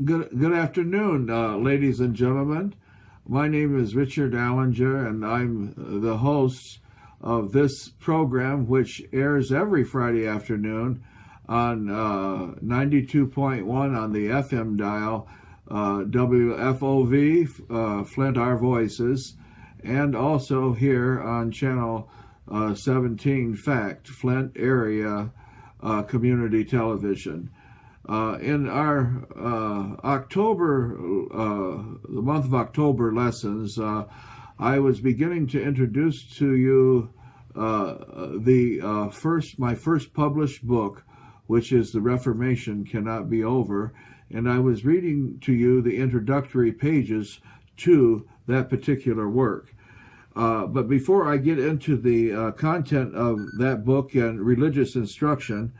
Good afternoon, ladies and gentlemen. My name is Richard Allinger, and I'm the host of this program, which airs every Friday afternoon on 92.1 on the FM dial, WFOV, Flint Our Voices, and also here on channel 17 Fact, Flint Area Community Television. In our the month of October lessons, I was beginning to introduce to you my first published book, which is The Reformation Cannot Be Over, and I was reading to you the introductory pages to that particular work. But before I get into the content of that book and religious instruction,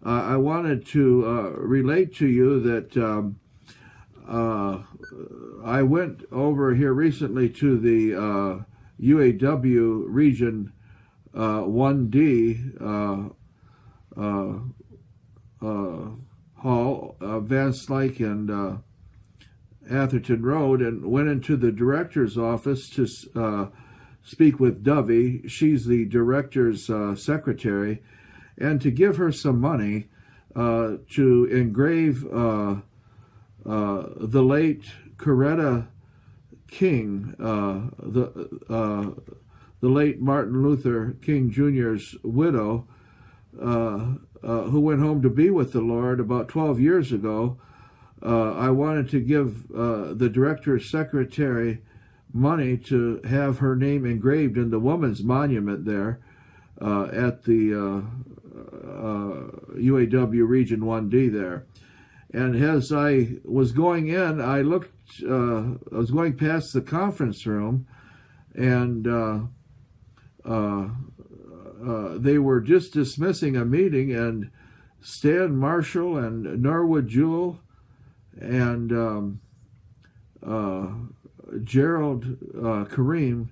I wanted to relate to you that I went over here recently to the UAW Region 1D Hall, Van Slyke and Atherton Road, and went into the director's office to speak with Dovey. She's the director's secretary, and to give her some money to engrave the late Coretta King, the late Martin Luther King Jr.'s widow, who went home to be with the Lord about 12 years ago. I wanted to give the director's secretary money to have her name engraved in the woman's monument there at the UAW Region 1D there. And as I was going in, I was going past the conference room, and they were just dismissing a meeting, and Stan Marshall and Norwood Jewell and Gerald Kareem,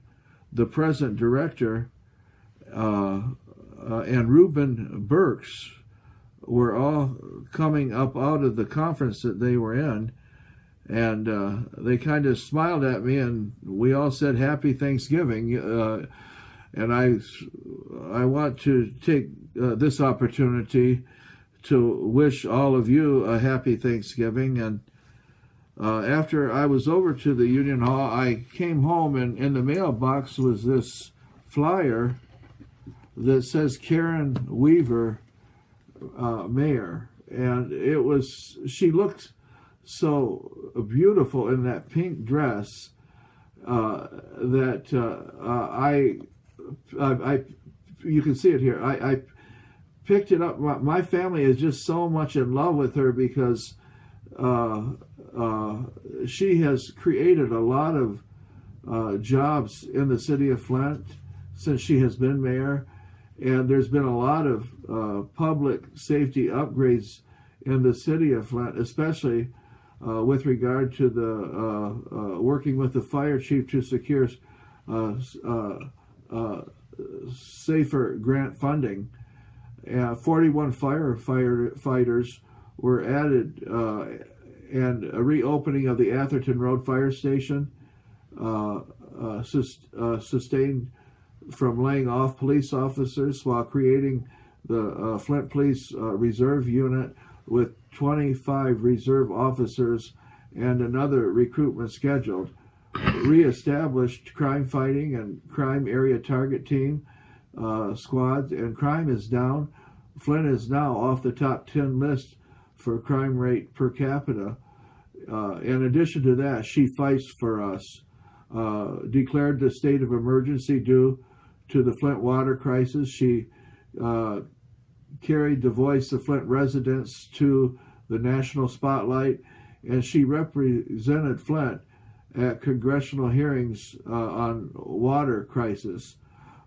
the present director, and Reuben Burks were all coming up out of the conference that they were in, and they kind of smiled at me, and we all said Happy Thanksgiving. And I want to take this opportunity to wish all of you a Happy Thanksgiving. And after I was over to the Union Hall, I came home, and in the mailbox was this flyer that says Karen Weaver, mayor. And she looked so beautiful in that pink dress that you can see it here. I picked it up. My family is just so much in love with her because she has created a lot of jobs in the city of Flint since she has been mayor. And there's been a lot of public safety upgrades in the city of Flint, especially with regard to the working with the fire chief to secure safer grant funding. 41 firefighters were added, and a reopening of the Atherton Road Fire Station sustained from laying off police officers while creating the Flint Police Reserve Unit with 25 reserve officers and another recruitment scheduled. Reestablished crime fighting and crime area target team squads, and crime is down. Flint is now off the top 10 list for crime rate per capita. In addition to that, She Fights for Us declared the state of emergency due to the Flint water crisis. She carried the voice of Flint residents to the national spotlight, and she represented Flint at congressional hearings on water crisis,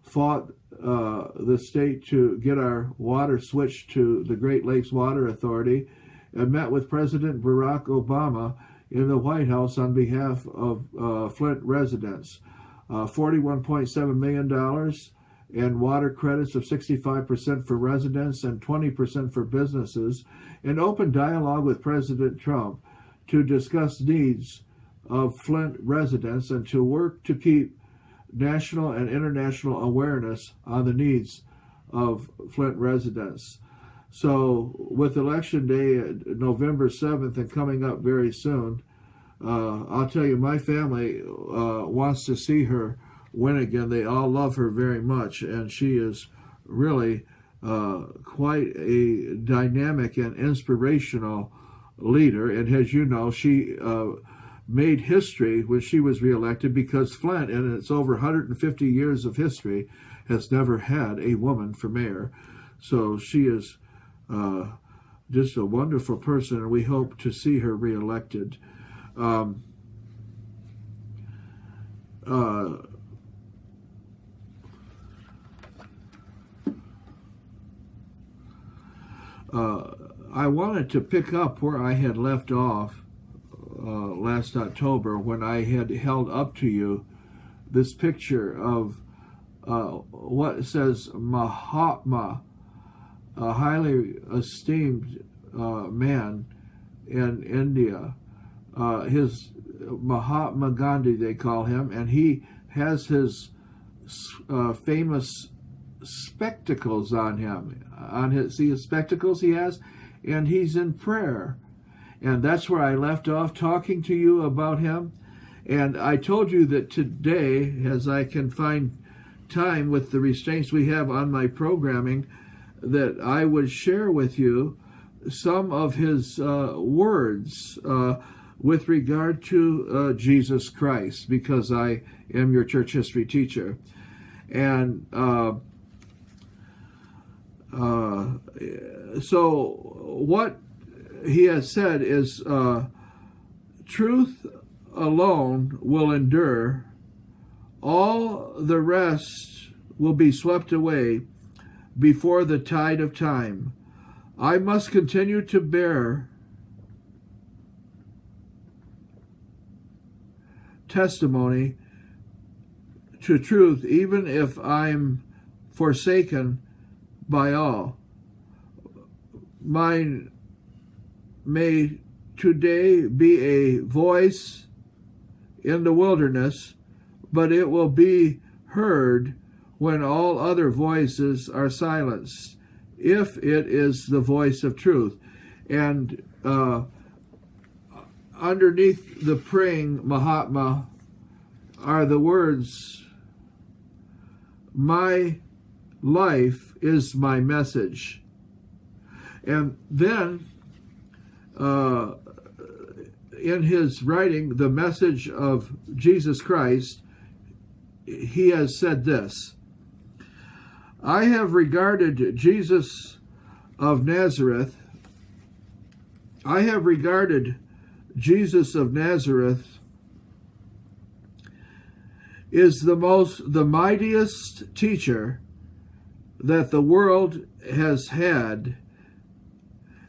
fought the state to get our water switched to the Great Lakes Water Authority, and met with President Barack Obama in the White House on behalf of Flint residents. $41.7 million and water credits of 65% for residents and 20% for businesses, and open dialogue with President Trump to discuss needs of Flint residents and to work to keep national and international awareness on the needs of Flint residents. So with Election Day, November 7th, and coming up very soon, I'll tell you, my family wants to see her win again. They all love her very much, and she is really quite a dynamic and inspirational leader. And as you know, she made history when she was reelected, because Flint, in its over 150 years of history, has never had a woman for mayor. So she is just a wonderful person, and we hope to see her reelected. I wanted to pick up where I had left off last October, when I had held up to you this picture of what says Mahatma, a highly esteemed man in India. His Mahatma Gandhi, they call him, and he has his famous spectacles on him. See his spectacles he has, and he's in prayer. And that's where I left off talking to you about him. And I told you that today, as I can find time with the restraints we have on my programming, that I would share with you some of his words with regard to Jesus Christ, because I am your church history teacher. And so what he has said is, truth alone will endure. All the rest will be swept away before the tide of time. I must continue to bear testimony to truth, even if I'm forsaken by all. Mine may today be a voice in the wilderness, but it will be heard when all other voices are silenced, if it is the voice of truth. And underneath the praying Mahatma are the words, "My life is my message." And then in his writing, The Message of Jesus Christ, he has said this: I have regarded Jesus of Nazareth is the mightiest teacher that the world has had,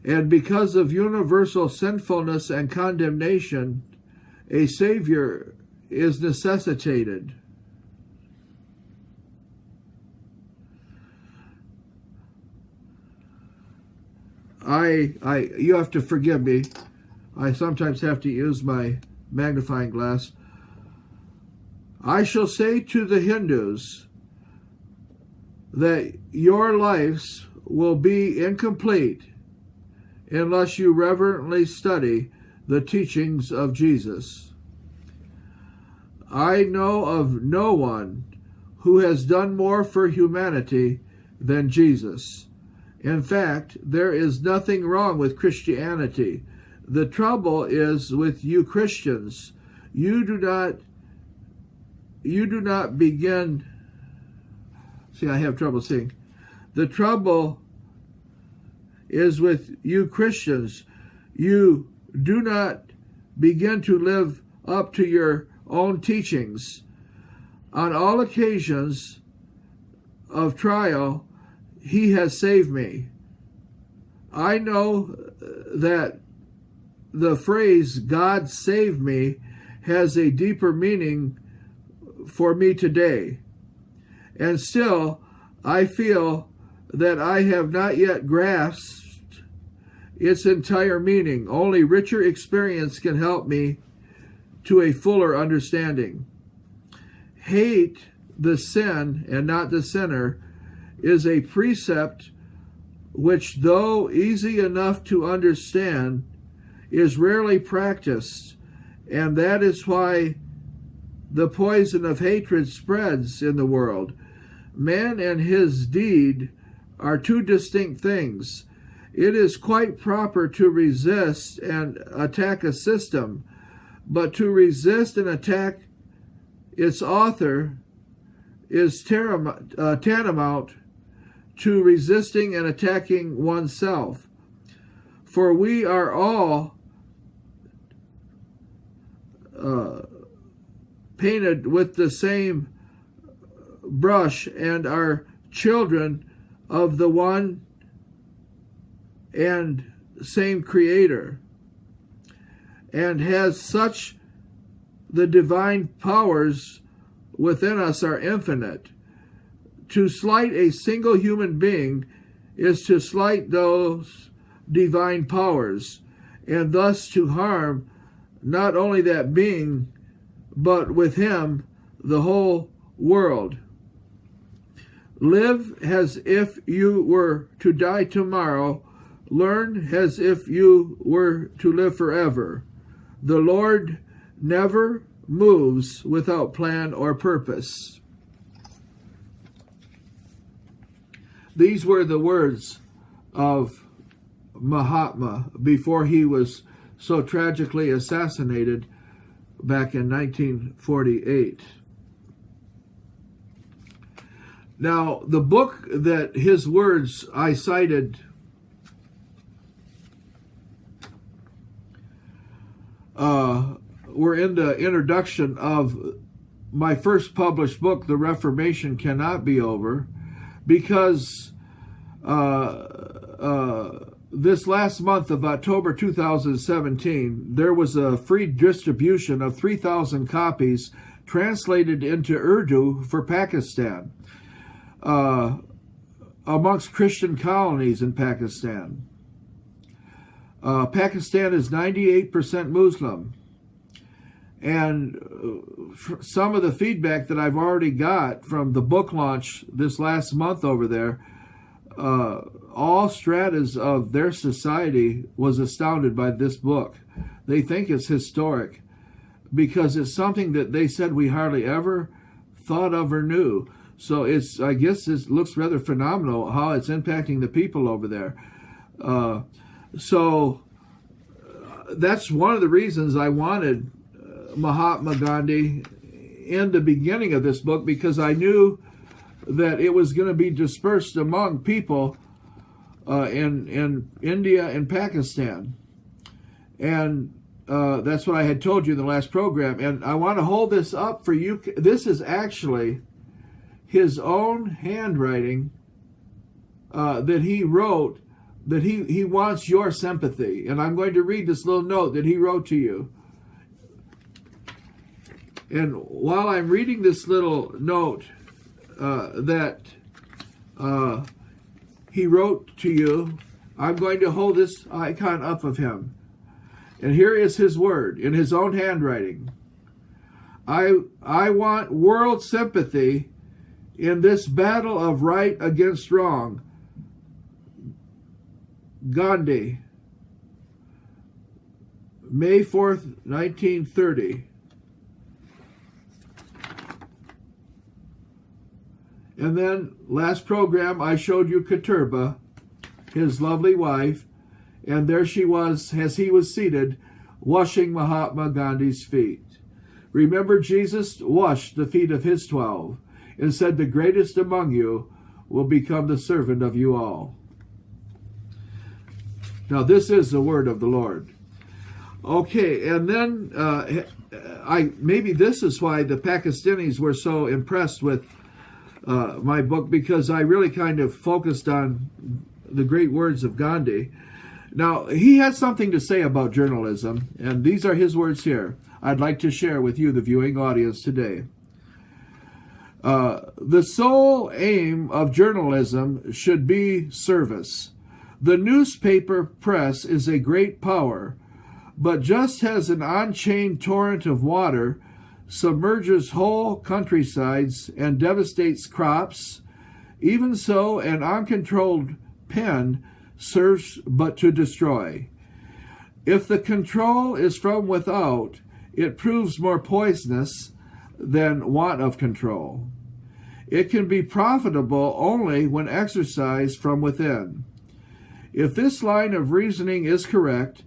and because of universal sinfulness and condemnation, a Savior is necessitated. You have to forgive me. I sometimes have to use my magnifying glass. I shall say to the Hindus that your lives will be incomplete unless you reverently study the teachings of Jesus. I know of no one who has done more for humanity than Jesus. In fact, there is nothing wrong with Christianity. The trouble is with you Christians. You do not begin. See, I have trouble seeing. The trouble is with you Christians. You do not begin to live up to your own teachings. On all occasions of trial, He has saved me. I know that the phrase "God saved me" has a deeper meaning for me today. And still, I feel that I have not yet grasped its entire meaning. Only richer experience can help me to a fuller understanding. Hate the sin and not the sinner is a precept which, though easy enough to understand, is rarely practiced, and that is why the poison of hatred spreads in the world. Man and his deed are two distinct things. It is quite proper to resist and attack a system, but to resist and attack its author is tantamount to resisting and attacking oneself. For we are all painted with the same brush and are children of the one and same Creator, and has such the divine powers within us are infinite. To slight a single human being is to slight those divine powers, and thus to harm not only that being, but with him the whole world. Live as if you were to die tomorrow. Learn as if you were to live forever. The Lord never moves without plan or purpose. These were the words of Mahatma before he was so tragically assassinated back in 1948. Now, the book that his words I cited were in the introduction of my first published book, The Reformation Cannot Be Over, because this last month of October 2017, there was a free distribution of 3,000 copies translated into Urdu for Pakistan, amongst Christian colonies in Pakistan. Pakistan is 98% Muslim. And some of the feedback that I've already got from the book launch this last month over there, all stratas of their society was astounded by this book. They think it's historic because it's something that they said we hardly ever thought of or knew. So I guess it looks rather phenomenal how it's impacting the people over there. So that's one of the reasons I wanted Mahatma Gandhi in the beginning of this book, because I knew that it was going to be dispersed among people in India and Pakistan. And that's what I had told you in the last program. And I want to hold this up for you. This is actually his own handwriting that he wrote, that he wants your sympathy. And I'm going to read this little note that he wrote to you. And while I'm reading this little note that he wrote to you, I'm going to hold this icon up of him. And here is his word in his own handwriting. I want world sympathy in this battle of right against wrong. Gandhi, May 4th, 1930. And then last program I showed you Katurba, his lovely wife, and there she was as he was seated washing Mahatma Gandhi's feet. Remember, Jesus washed the feet of his 12 and said, "The greatest among you will become the servant of you all." Now this is the word of the Lord. Okay, and then maybe this is why the Pakistanis were so impressed with my book, because I really kind of focused on the great words of Gandhi. Now, he had something to say about journalism, and these are his words here. I'd like to share with you, the viewing audience, today. The sole aim of journalism should be service. The newspaper press is a great power, but just as an unchained torrent of water submerges whole countrysides and devastates crops, even so an uncontrolled pen serves but to destroy. If the control is from without, it proves more poisonous than want of control. It can be profitable only when exercised from within. If this line of reasoning is correct,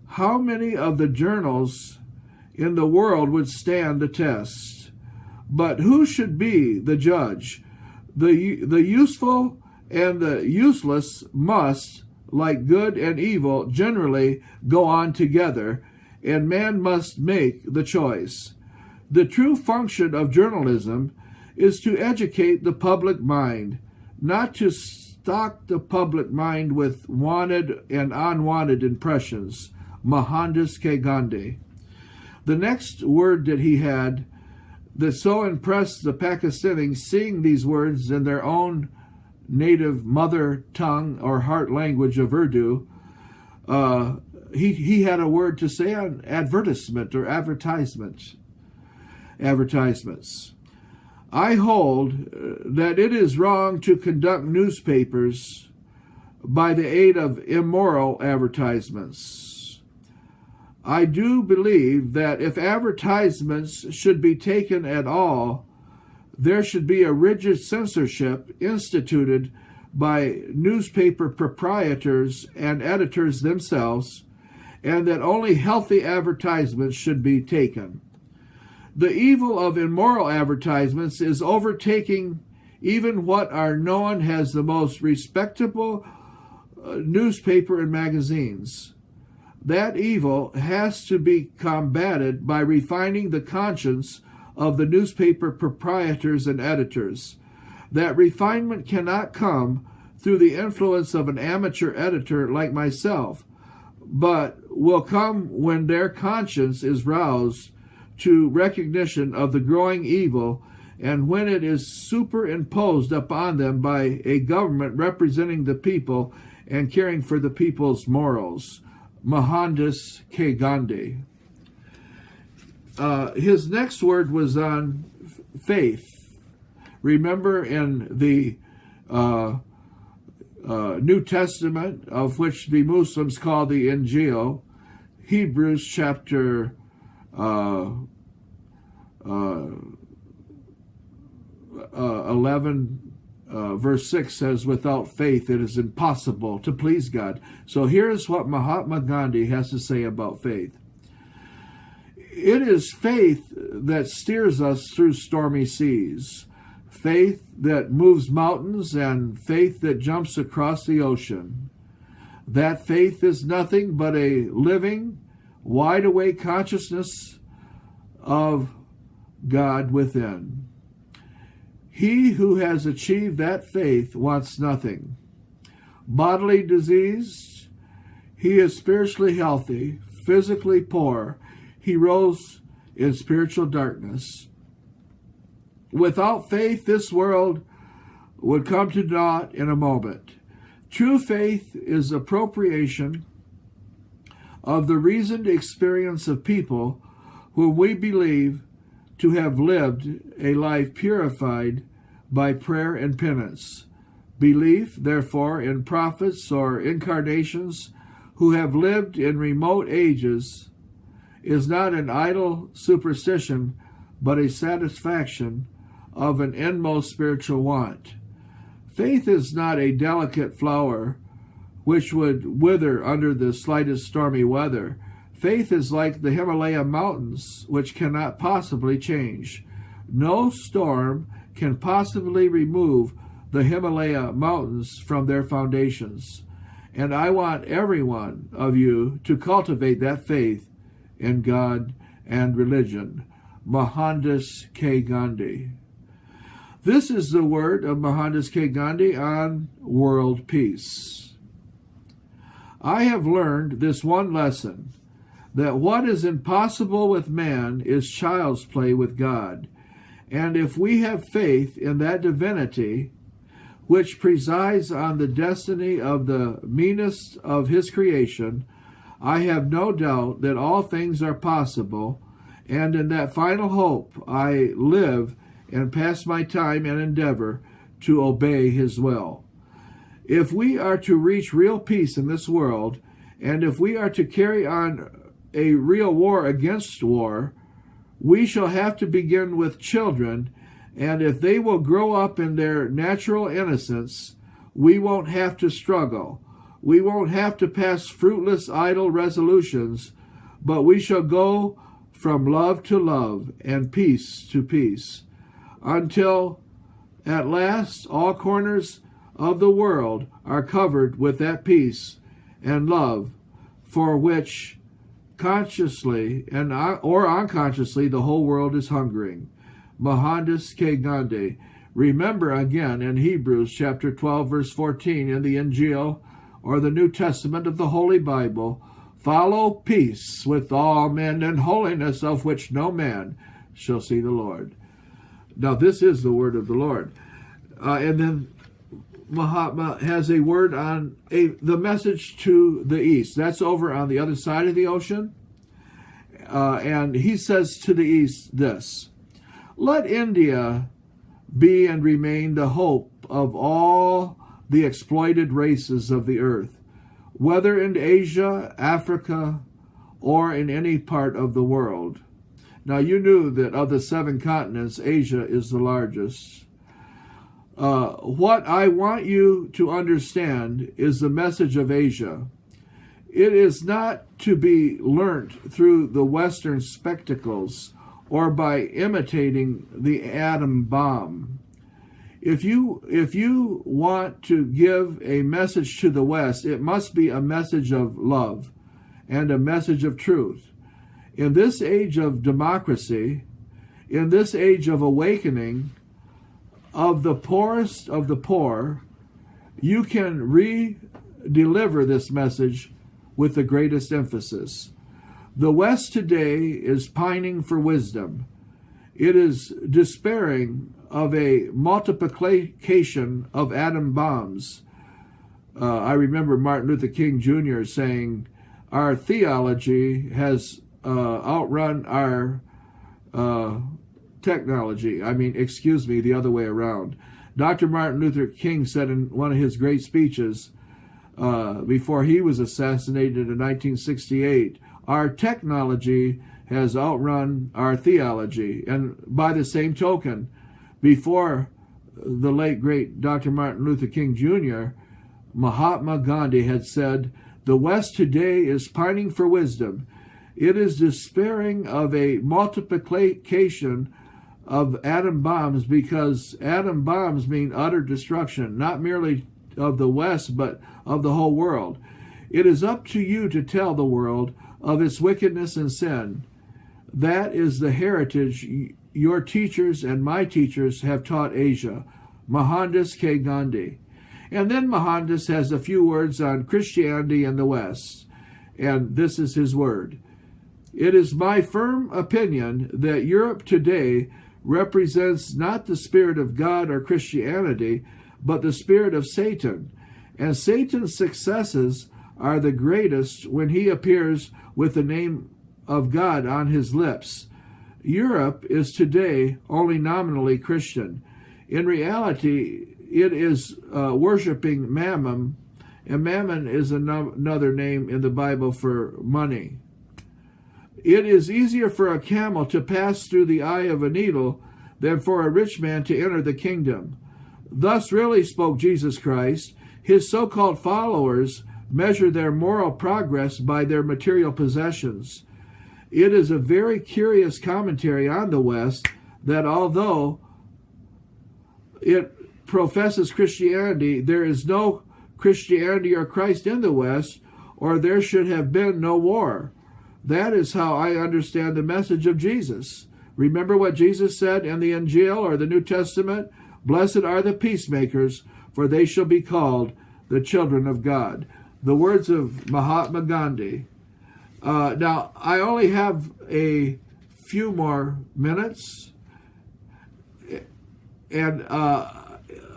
how many of the journals in the world would stand the test? But who should be the judge? The useful and the useless must, like good and evil, generally go on together, and man must make the choice. The true function of journalism is to educate the public mind, not to stock the public mind with wanted and unwanted impressions. Mohandas K. Gandhi. The next word that he had that so impressed the Pakistanis, seeing these words in their own native mother tongue or heart language of Urdu, he had a word to say on advertisement or advertisements. I hold that it is wrong to conduct newspapers by the aid of immoral advertisements. I do believe that if advertisements should be taken at all, there should be a rigid censorship instituted by newspaper proprietors and editors themselves, and that only healthy advertisements should be taken. The evil of immoral advertisements is overtaking even what are known as the most respectable newspaper and magazines. That evil has to be combated by refining the conscience of the newspaper proprietors and editors. That refinement cannot come through the influence of an amateur editor like myself, but will come when their conscience is roused to recognition of the growing evil, and when it is superimposed upon them by a government representing the people and caring for the people's morals. Mohandas K. Gandhi. His next word was on faith. Remember in the New Testament, of which the Muslims call the Injil, Hebrews chapter 11, verse 6 says, without faith it is impossible to please God. So here's what Mahatma Gandhi has to say about faith. It is faith that steers us through stormy seas, faith that moves mountains, and faith that jumps across the ocean. That faith is nothing but a living, wide-awake consciousness of God within. He who has achieved that faith wants nothing. Bodily disease, he is spiritually healthy, physically poor. He rose in spiritual darkness. Without faith, this world would come to naught in a moment. True faith is appropriation of the reasoned experience of people whom we believe to have lived a life purified by prayer and penance. Belief, therefore, in prophets or incarnations who have lived in remote ages is not an idle superstition, but a satisfaction of an inmost spiritual want. Faith is not a delicate flower which would wither under the slightest stormy weather. Faith is like the Himalaya mountains, which cannot possibly change. No storm can possibly remove the Himalaya mountains from their foundations. And I want every one of you to cultivate that faith in God and religion. Mohandas K. Gandhi. This is the word of Mohandas K. Gandhi on world peace. I have learned this one lesson, that what is impossible with man is child's play with God. And if we have faith in that divinity, which presides on the destiny of the meanest of his creation, I have no doubt that all things are possible, and in that final hope I live and pass my time and endeavor to obey his will. If we are to reach real peace in this world, and if we are to carry on a real war against war, we shall have to begin with children, and if they will grow up in their natural innocence, we won't have to struggle. We won't have to pass fruitless, idle resolutions, but we shall go from love to love and peace to peace, until at last all corners of the world are covered with that peace and love for which consciously or unconsciously the whole world is hungering. Mohandas K. Gandhi. Remember again in Hebrews chapter 12 verse 14 in the Injil or the New Testament of the Holy Bible, follow peace with all men and holiness, of which no man shall see the Lord. Now this is the word of the Lord. And then Mahatma has a word on the message to the east. That's over on the other side of the ocean. And he says to the east this: let India be and remain the hope of all the exploited races of the earth, whether in Asia, Africa, or in any part of the world. Now you knew that of the 7 continents, Asia is the largest. What I want you to understand is the message of Asia. It is not to be learnt through the Western spectacles or by imitating the atom bomb. If you want to give a message to the West, it must be a message of love and a message of truth. In this age of democracy, in this age of awakening, of the poorest of the poor, you can re-deliver this message with the greatest emphasis. The West today is pining for wisdom. It is despairing of a multiplication of atom bombs. I remember Martin Luther King Jr. saying, our theology has outrun our technology. The other way around. Dr. Martin Luther King said in one of his great speeches before he was assassinated in 1968, our technology has outrun our theology. And by the same token, before the late great Dr. Martin Luther King Jr., Mahatma Gandhi had said, the West today is pining for wisdom. It is despairing of a multiplication of atom bombs, because atom bombs mean utter destruction, not merely of the West, but of the whole world. It is up to you to tell the world of its wickedness and sin. That is the heritage your teachers and my teachers have taught Asia. Mohandas K. Gandhi. And then Mohandas has a few words on Christianity in the West. And this is his word. It is my firm opinion that Europe today represents not the spirit of God or Christianity, but the spirit of Satan. And Satan's successes are the greatest when he appears with the name of God on his lips. Europe is today only nominally Christian. In reality, it is worshiping Mammon, and Mammon is another name in the Bible for money. It is easier for a camel to pass through the eye of a needle than for a rich man to enter the kingdom. Thus really spoke Jesus Christ. His so-called followers measure their moral progress by their material possessions. It is a very curious commentary on the West that although it professes Christianity, there is no Christianity or Christ in the West, or there should have been no war. That is how I understand the message of Jesus. Remember what Jesus said in the Injil or the New Testament? Blessed are the peacemakers, for they shall be called the children of God. The words of Mahatma Gandhi. Now, I only have a few more minutes, and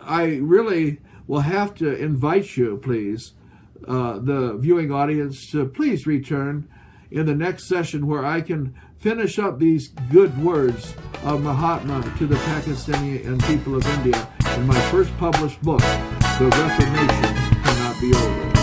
I really will have to invite you, please, the viewing audience, to please return in the next session where I can finish up these good words of Mahatma to the Pakistani and people of India in my first published book, The Reformation Cannot Be Over.